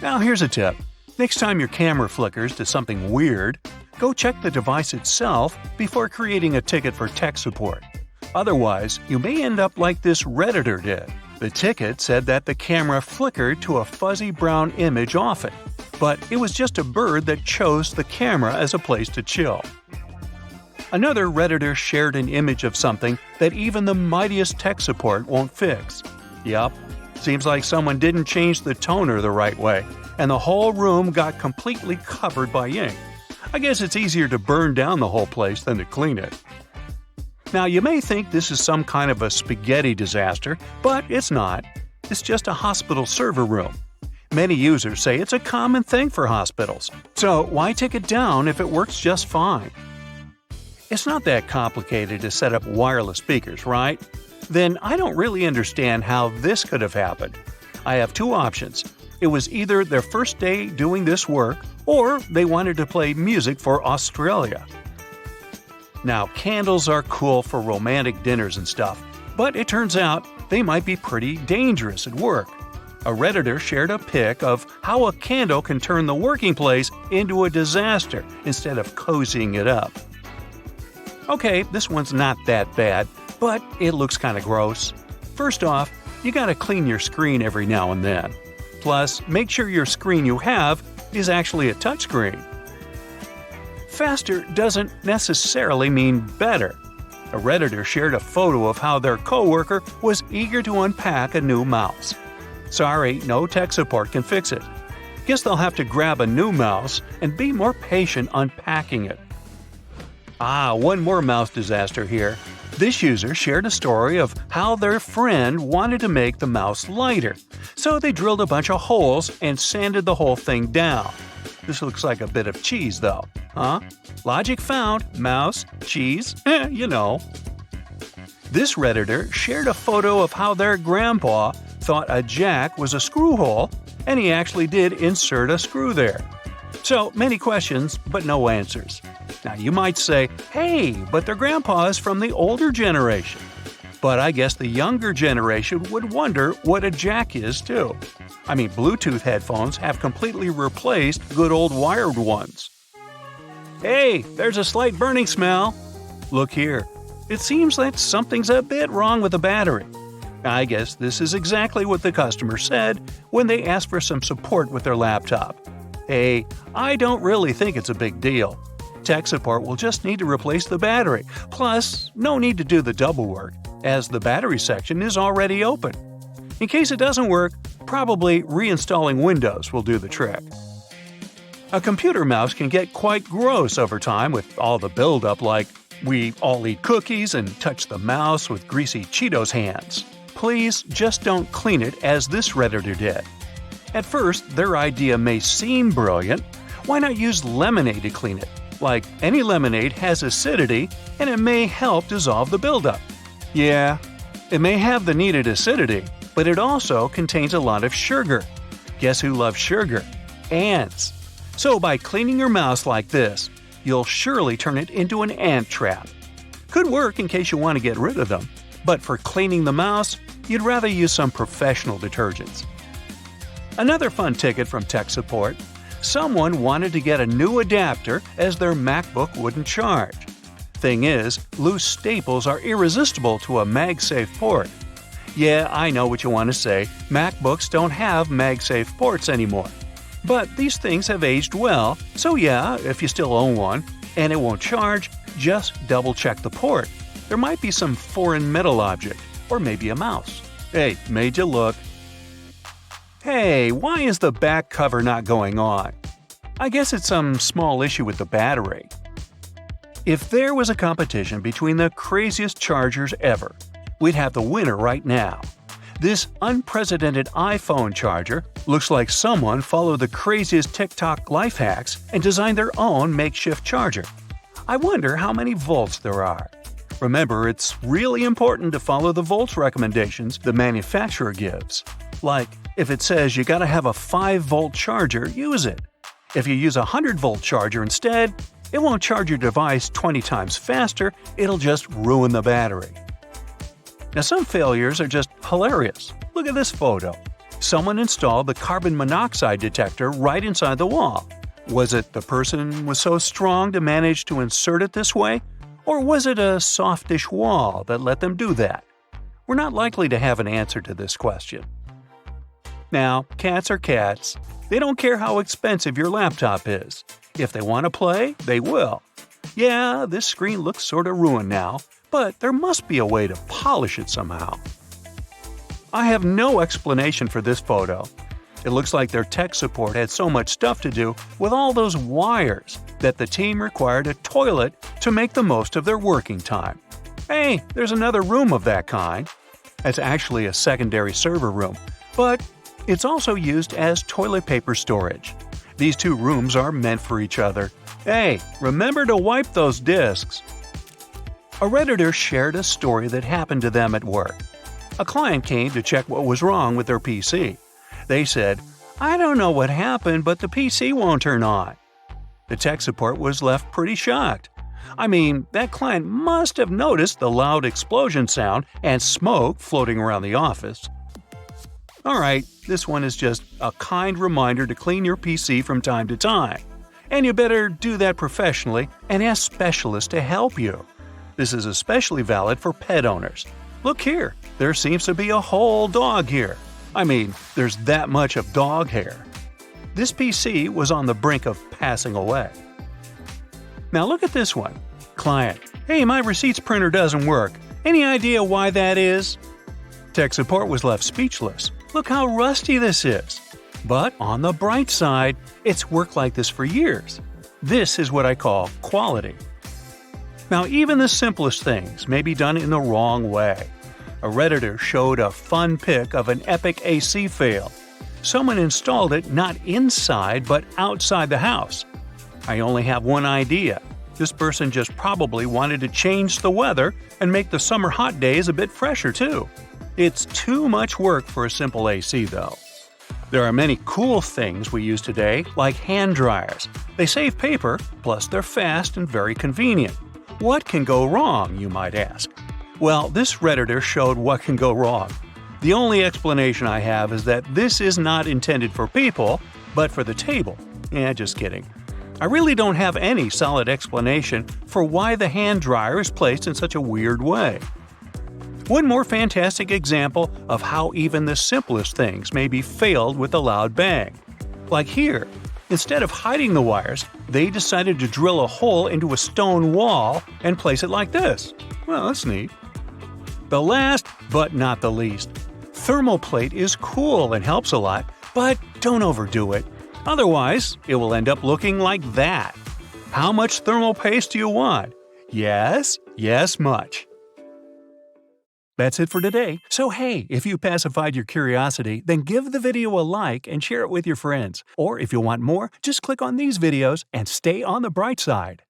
Now here's a tip. Next time your camera flickers to something weird, go check the device itself before creating a ticket for tech support. Otherwise, you may end up like this Redditor did. The ticket said that the camera flickered to a fuzzy brown image off it, but it was just a bird that chose the camera as a place to chill. Another Redditor shared an image of something that even the mightiest tech support won't fix. Yup, seems like someone didn't change the toner the right way, and the whole room got completely covered by ink. I guess it's easier to burn down the whole place than to clean it. Now, you may think this is some kind of a spaghetti disaster, but it's not. It's just a hospital server room. Many users say it's a common thing for hospitals, so why take it down if it works just fine? It's not that complicated to set up wireless speakers, right? Then I don't really understand how this could have happened. I have two options. It was either their first day doing this work, or they wanted to play music for Australia. Now, candles are cool for romantic dinners and stuff, but it turns out they might be pretty dangerous at work. A Redditor shared a pic of how a candle can turn the working place into a disaster instead of cozying it up. Okay, this one's not that bad, but it looks kinda gross. First off, you gotta clean your screen every now and then. Plus, make sure your screen you have is actually a touchscreen. Faster doesn't necessarily mean better. A Redditor shared a photo of how their coworker was eager to unpack a new mouse. Sorry, no tech support can fix it. Guess they'll have to grab a new mouse and be more patient unpacking it. One more mouse disaster here. This user shared a story of how their friend wanted to make the mouse lighter, so they drilled a bunch of holes and sanded the whole thing down. This looks like a bit of cheese, though. Huh? Logic found. Mouse, cheese, you know. This Redditor shared a photo of how their grandpa thought a jack was a screw hole, and he actually did insert a screw there. So, many questions, but no answers. Now, you might say, hey, but their grandpa is from the older generation. But I guess the younger generation would wonder what a jack is, too. I mean, Bluetooth headphones have completely replaced good old wired ones. Hey, there's a slight burning smell. Look here. It seems that something's a bit wrong with the battery. I guess this is exactly what the customer said when they asked for some support with their laptop. Hey, I don't really think it's a big deal. Tech support will just need to replace the battery. Plus, no need to do the double work, as the battery section is already open. In case it doesn't work, probably reinstalling Windows will do the trick. A computer mouse can get quite gross over time with all the buildup, like we all eat cookies and touch the mouse with greasy Cheetos hands. Please just don't clean it as this Redditor did. At first, their idea may seem brilliant. Why not use lemonade to clean it? Like, any lemonade has acidity, and it may help dissolve the buildup. Yeah, it may have the needed acidity, but it also contains a lot of sugar. Guess who loves sugar? Ants. So by cleaning your mouse like this, you'll surely turn it into an ant trap. Could work in case you want to get rid of them, but for cleaning the mouse, you'd rather use some professional detergents. Another fun ticket from tech support. Someone wanted to get a new adapter as their MacBook wouldn't charge. Thing is, loose staples are irresistible to a MagSafe port. Yeah, I know what you want to say, MacBooks don't have MagSafe ports anymore. But these things have aged well, so yeah, if you still own one, and it won't charge, just double-check the port. There might be some foreign metal object, or maybe a mouse. Hey, made you look. Hey, why is the back cover not going on? I guess it's some small issue with the battery. If there was a competition between the craziest chargers ever, we'd have the winner right now. This unprecedented iPhone charger looks like someone followed the craziest TikTok life hacks and designed their own makeshift charger. I wonder how many volts there are. Remember, it's really important to follow the volts recommendations the manufacturer gives. Like, if it says you gotta have a 5-volt charger, use it. If you use a 100-volt charger instead, it won't charge your device 20 times faster, it'll just ruin the battery. Now, some failures are just hilarious. Look at this photo. Someone installed the carbon monoxide detector right inside the wall. Was it the person was so strong to manage to insert it this way? Or was it a softish wall that let them do that? We're not likely to have an answer to this question. Now, cats are cats. They don't care how expensive your laptop is. If they want to play, they will. Yeah, this screen looks sort of ruined now, but there must be a way to polish it somehow. I have no explanation for this photo. It looks like their tech support had so much stuff to do with all those wires that the team required a toilet to make the most of their working time. Hey, there's another room of that kind. It's actually a secondary server room, but it's also used as toilet paper storage. These two rooms are meant for each other. Hey, remember to wipe those disks. A Redditor shared a story that happened to them at work. A client came to check what was wrong with their PC. They said, "I don't know what happened, but the PC won't turn on." The tech support was left pretty shocked. I mean, that client must have noticed the loud explosion sound and smoke floating around the office. Alright, this one is just a kind reminder to clean your PC from time to time. And you better do that professionally and ask specialists to help you. This is especially valid for pet owners. Look here, there seems to be a whole dog here. I mean, there's that much of dog hair. This PC was on the brink of passing away. Now look at this one. Client, "Hey, my receipts printer doesn't work. Any idea why that is?" Tech support was left speechless. Look how rusty this is. But on the bright side, it's worked like this for years. This is what I call quality. Now, even the simplest things may be done in the wrong way. A Redditor showed a fun pic of an epic AC fail. Someone installed it not inside but outside the house. I only have one idea. This person just probably wanted to change the weather and make the summer hot days a bit fresher too. It's too much work for a simple AC though. There are many cool things we use today, like hand dryers. They save paper, plus they're fast and very convenient. What can go wrong, you might ask? Well, this Redditor showed what can go wrong. The only explanation I have is that this is not intended for people, but for the table. Just kidding. I really don't have any solid explanation for why the hand dryer is placed in such a weird way. One more fantastic example of how even the simplest things may be failed with a loud bang. Like here, instead of hiding the wires, they decided to drill a hole into a stone wall and place it like this. Well, that's neat. The last, but not the least. Thermoplate is cool and helps a lot, but don't overdo it. Otherwise, it will end up looking like that. How much thermal paste do you want? Yes, much. That's it for today. So hey, if you pacified your curiosity, then give the video a like and share it with your friends. Or if you want more, just click on these videos and stay on the bright side.